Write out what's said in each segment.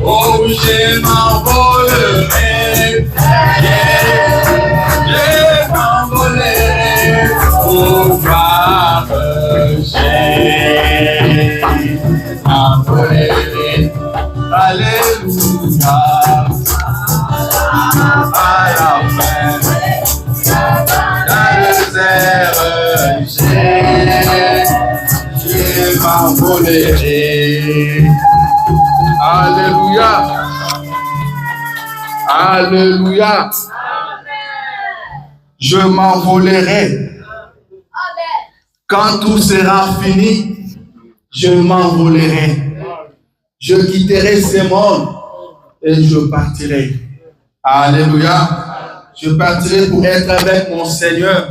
Oh, je m'envolerai, je m'envolerai pour voir Jésus. M'envolerai, alléluia, à la fin, dans le désert, je m'envolerai. Alléluia. Alléluia. Je m'envolerai. Quand tout sera fini, je m'envolerai. Je quitterai ce monde et je partirai. Alléluia. Je partirai pour être avec mon Seigneur,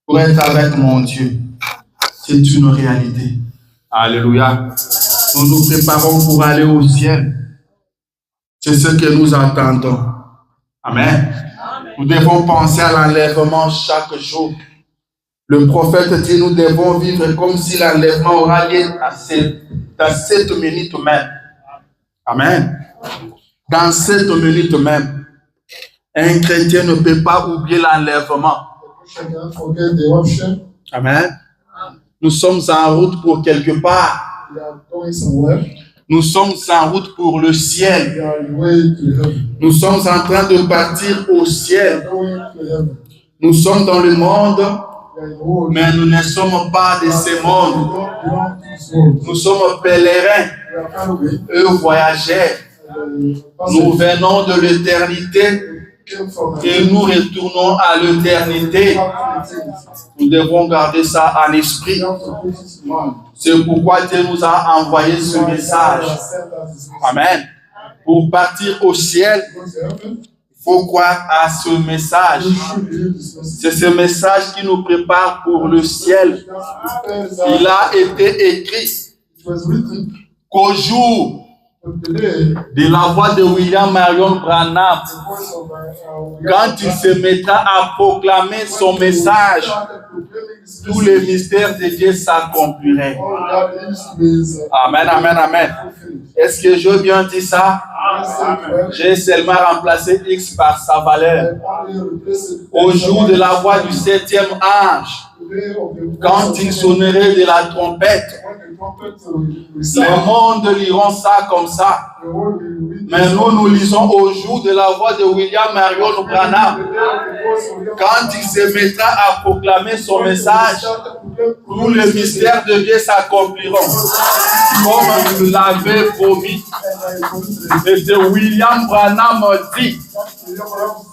pour être avec mon Dieu. C'est une réalité. Alléluia. Nous nous préparons pour aller au ciel. C'est ce que nous attendons. Amen. Nous devons penser à l'enlèvement chaque jour. Le prophète dit, nous devons vivre comme si l'enlèvement aura lieu dans cette minute même. Amen. Dans cette minute même. Un chrétien ne peut pas oublier l'enlèvement. Amen. Nous sommes en route pour quelque part. Nous sommes en route pour le ciel. Nous sommes en train de partir au ciel. Nous sommes dans le monde, mais nous ne sommes pas de ce monde. Nous sommes pèlerins et voyageurs. Nous venons de l'éternité et nous retournons à l'éternité. Nous devons garder ça en esprit. C'est pourquoi Dieu nous a envoyé ce message. Amen. Pour partir au ciel, il faut croire à ce message. C'est ce message qui nous prépare pour le ciel. Il a été écrit qu'au jour de la voix de William Marion Branham, quand il se mettra à proclamer son message, tous les mystères de Dieu s'accompliraient. Amen, amen, amen. Est-ce que je bien dit ça? J'ai seulement remplacé X par sa valeur. Au jour de la voix du 7e ange, quand il sonnerait de la trompette, le monde liront ça comme ça. Mais nous lisons au jour de la voix de William Marion Branham. Quand il se mettra à proclamer son message, tous les mystères de Dieu s'accompliront. Comme il l'avait promis. Et c'est William Branham dit.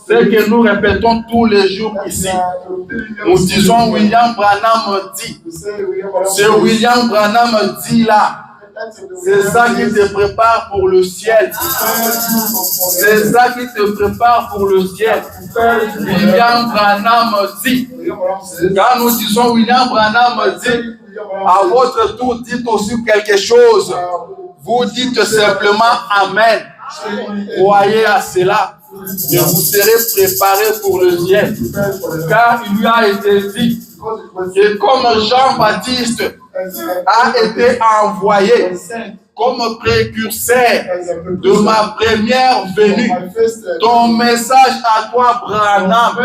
C'est que nous répétons tous les jours ici. Nous disons William Branham dit. C'est William Branham dit là. C'est ça qui te prépare pour le ciel. C'est ça qui te prépare pour le ciel. William Branham dit. Quand nous disons William Branham dit, à votre tour, dites aussi quelque chose. Vous dites simplement Amen. Croyez à cela. Et vous serez préparés pour le ciel. Car il lui a été dit que comme Jean-Baptiste a été envoyé comme précurseur de ma première venue, ton message à toi, Branham,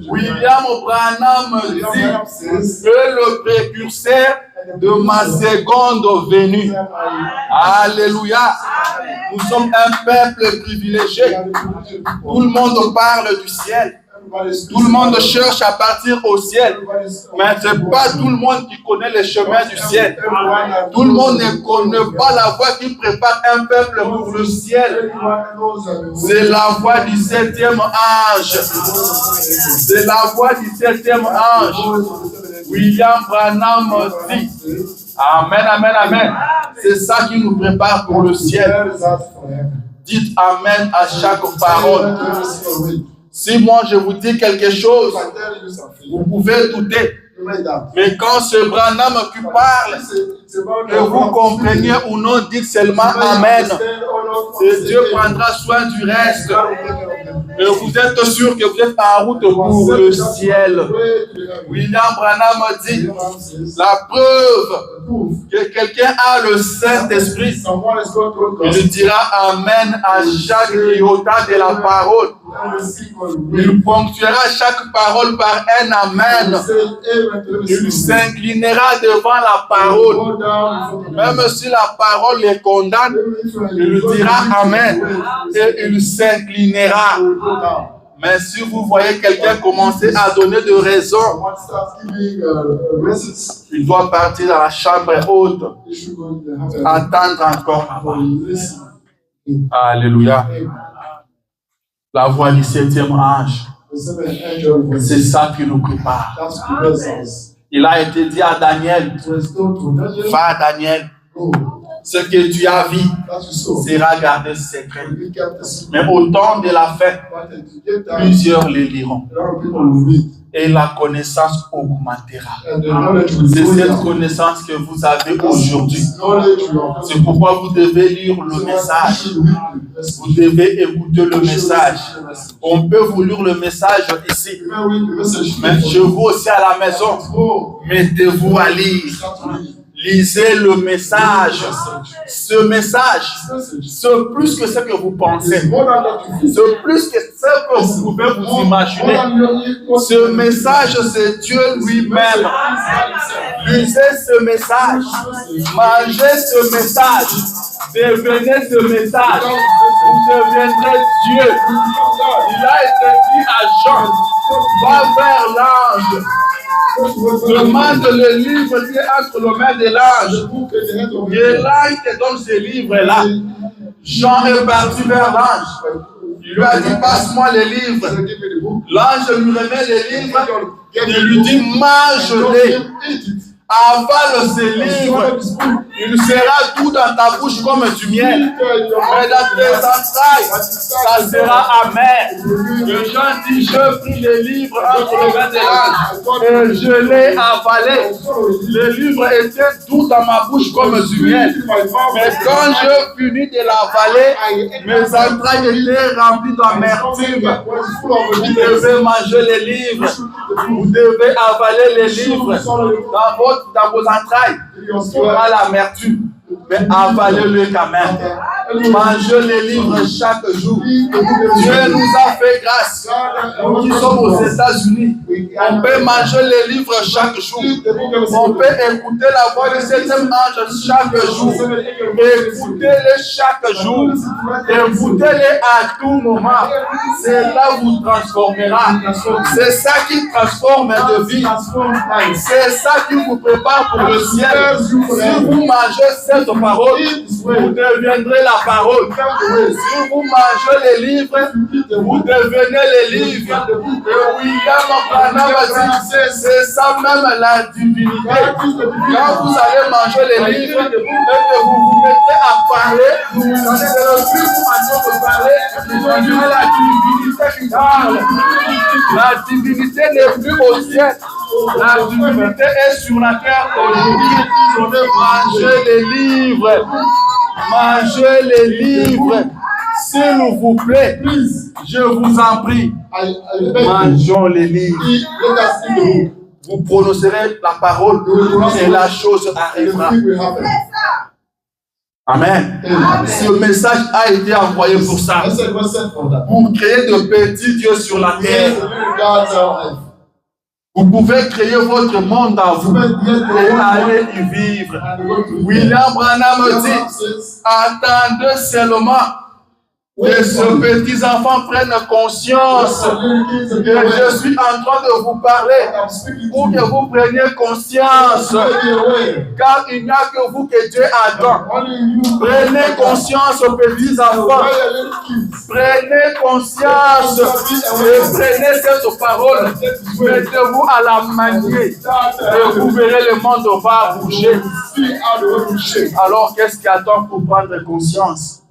William Branham dit que le précurseur de ma seconde venue. Alléluia. Nous sommes un peuple privilégié. Tout le monde parle du ciel. Tout le monde cherche à partir au ciel. Mais ce n'est pas tout le monde qui connaît les chemins du ciel. Tout le monde ne connaît pas la voie qui prépare un peuple pour le ciel. C'est la voie du 7e ange. C'est la voie du 7e ange. William Branham dit. Amen, amen, amen. C'est ça qui nous prépare pour le ciel. Dites Amen à chaque parole. Si moi je vous dis quelque chose, vous pouvez douter. Mais quand ce Branham qui parle, que vous compreniez ou non, dites seulement Amen. Et Dieu prendra soin du reste. Et vous êtes sûr que vous êtes en route pour le ciel. William Branham dit, la preuve que quelqu'un a le Saint-Esprit, il dira Amen à chaque iota de la parole. Il ponctuera chaque parole par un Amen. Il s'inclinera devant la parole. Même si la parole les condamne, il dira Amen. Et il s'inclinera. Mais si vous voyez quelqu'un commencer à donner de raison, il doit partir dans la chambre haute, attendre encore avant. Alléluia. La voix du 7e ange, c'est ça qui nous prépare. Il a été dit à Daniel, va Daniel, ce que tu as vu sera gardé secret. Mais au temps de la fête, plusieurs le liront. Et la connaissance augmentera. C'est cette connaissance que vous avez aujourd'hui. C'est pourquoi vous devez lire le message. Vous devez écouter le message. On peut vous lire le message ici. Mais je vous aussi à la maison. Mettez-vous à lire. Lisez le message. Ce message, c'est plus que ce que vous pensez. C'est plus que ce que vous pouvez vous imaginer. Ce message, c'est Dieu lui-même. Lisez ce message. Mangez ce message. Devenez ce message. Vous deviendrez Dieu. Il a été dit à Jean, va vers l'ange. Demande le livre qui est entre les mains de l'ange. Et l'ange te donne ce livre-là. Jean est parti vers l'ange. Il lui a dit, passe-moi les livres. L'ange lui remet les livres. Il lui dit, mange-les. Avale ces livres. Il sera tout dans ta bouche comme du miel. Mais dans tes entrailles, ça sera amer. Et Jean dit, je pris les livres entre les mains de l'ange et je l'ai avalé. Les livres étaient tout dans ma bouche comme du miel. Mais quand je finis de l'avaler, mes entrailles étaient remplies d'amertume. Vous devez manger les livres. Vous devez avaler les livres dans vos entrailles. Il y aura l'amertume. Mais avalez-le quand même. Mangez les livres chaque jour. Dieu nous a fait grâce. Nous qui sommes aux États-Unis, on peut manger les livres chaque jour. On peut écouter la voix du 7e ange chaque jour. Écoutez-les chaque jour. Écoutez-les à tout moment. Cela vous transformera. C'est ça qui transforme de vie. C'est ça qui vous prépare pour le ciel. Si vous mangez cette parole, vous deviendrez la parole. Si vous mangez les livres, vous devenez les livres. Et William Branham a dit, c'est ça même la divinité. Quand vous allez manger les livres et que vous vous mettez à parler, vous ne plus vous parler, vous avez la divinité qui parle. La divinité n'est plus au ciel. La divinité est sur la terre aujourd'hui. Mangez les livres. Mangez les livres. S'il vous plaît, je vous en prie. Mangeons les livres. Vous prononcerez la parole et la chose arrivera. Amen. Ce message a été envoyé pour ça. Pour créer de petits dieux sur la terre. Vous pouvez créer votre monde à vous et aller y vivre. William Branham dit, attendez seulement que ces petits enfants prennent conscience que je suis en train de vous parler pour que vous preniez conscience, car il n'y a que vous que Dieu attend. Prenez conscience, petits enfants. Prenez conscience et prenez cette parole. Mettez-vous à la manier et vous verrez le monde va bouger. Alors qu'est-ce qui attend pour prendre conscience?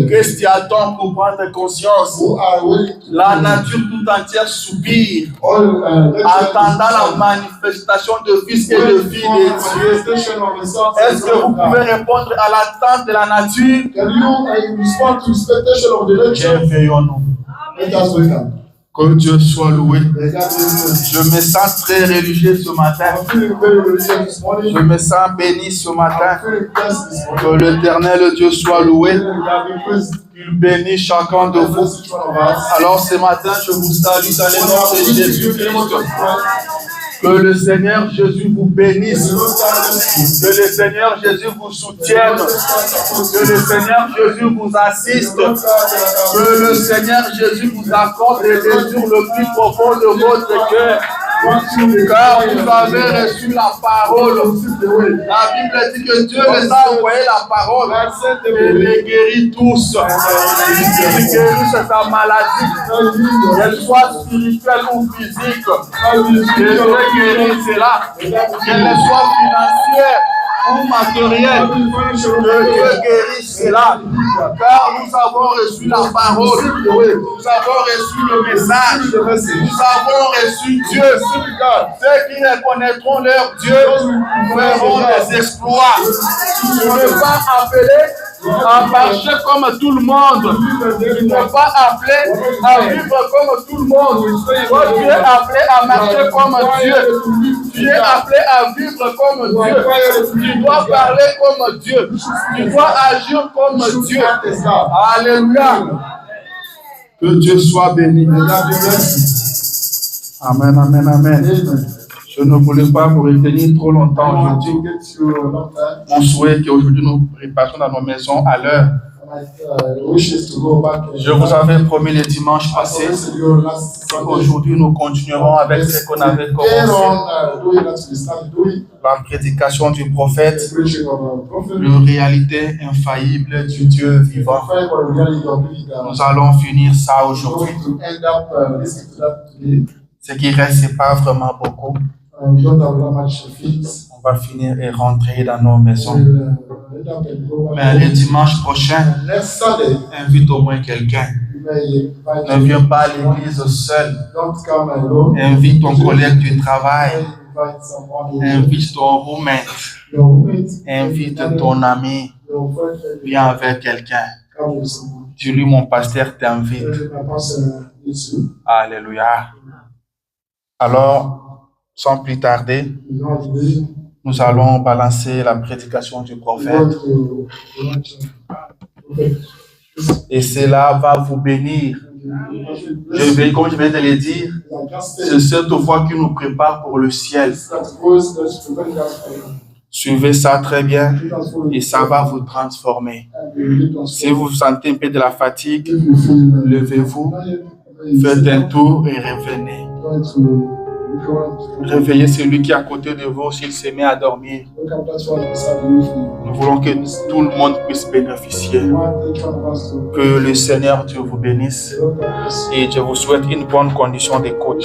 Qu'est-ce qui attend pour prendre conscience? La nature tout entière soupire, attendant la manifestation de fils et de filles de Dieu. Est-ce que vous pouvez répondre à l'attente de la nature? Réveillons-nous. Que Dieu soit loué. Je me sens très religieux ce matin. Je me sens béni ce matin. Que l'Éternel Dieu soit loué. Qu'il bénisse chacun de vous. Alors ce matin, je vous salue dans le nom de Jésus-Christ. Que le Seigneur Jésus vous bénisse. Que le Seigneur Jésus vous soutienne. Que le Seigneur Jésus vous assiste. Que le Seigneur Jésus vous accorde les désirs le plus profond de votre cœur. Car vous avez reçu la parole. La Bible dit que Dieu les a envoyé la parole et les guérit tous. Il guérit ta maladie, qu'elle soit spirituelle ou physique. Dieu guérit cela, qu'elle soit financière ou matérielle. Que Dieu guérisse cela. Car nous avons reçu la parole. Nous avons reçu le message. Nous avons reçu Dieu. Ceux qui reconnaîtront leur Dieu feront des exploits. Tu ne peux pas appeler à marcher comme tout le monde. Tu ne peux pas appeler à vivre comme tout le monde. Toi, tu es appelé à marcher comme Dieu. Tu es appelé à vivre comme Dieu. Tu dois parler comme Dieu. Tu dois agir comme Dieu. Alléluia. Que Dieu soit béni. Amen, amen, amen. Je ne voulais pas vous retenir trop longtemps aujourd'hui. On souhaite qu'aujourd'hui nous repassions dans nos maisons à l'heure. Je vous avais promis le dimanche passé. Aujourd'hui, nous continuerons avec ce qu'on avait commencé. La prédication du prophète, la réalité infaillible du Dieu vivant. Nous allons finir ça aujourd'hui. Ce qui reste, ce n'est pas vraiment beaucoup. On va finir et rentrer dans nos maisons. Mais le dimanche prochain, invite au moins quelqu'un. Ne viens pas à l'église seul. Invite ton collègue du travail. Invite ton roommate. Invite ton ami. Viens avec quelqu'un. Dis-lui, mon pasteur t'invite. Alléluia. Alors, sans plus tarder, nous allons balancer la prédication du prophète. Et cela va vous bénir. Comme je viens de le dire, c'est cette voie qui nous prépare pour le ciel. Suivez ça très bien et ça va vous transformer. Si vous sentez un peu de la fatigue, levez-vous, faites un tour et revenez. Réveillez celui qui est à côté de vous s'il se met à dormir. Nous voulons que tout le monde puisse bénéficier. Que le Seigneur Dieu vous bénisse et je vous souhaite une bonne condition d'écoute.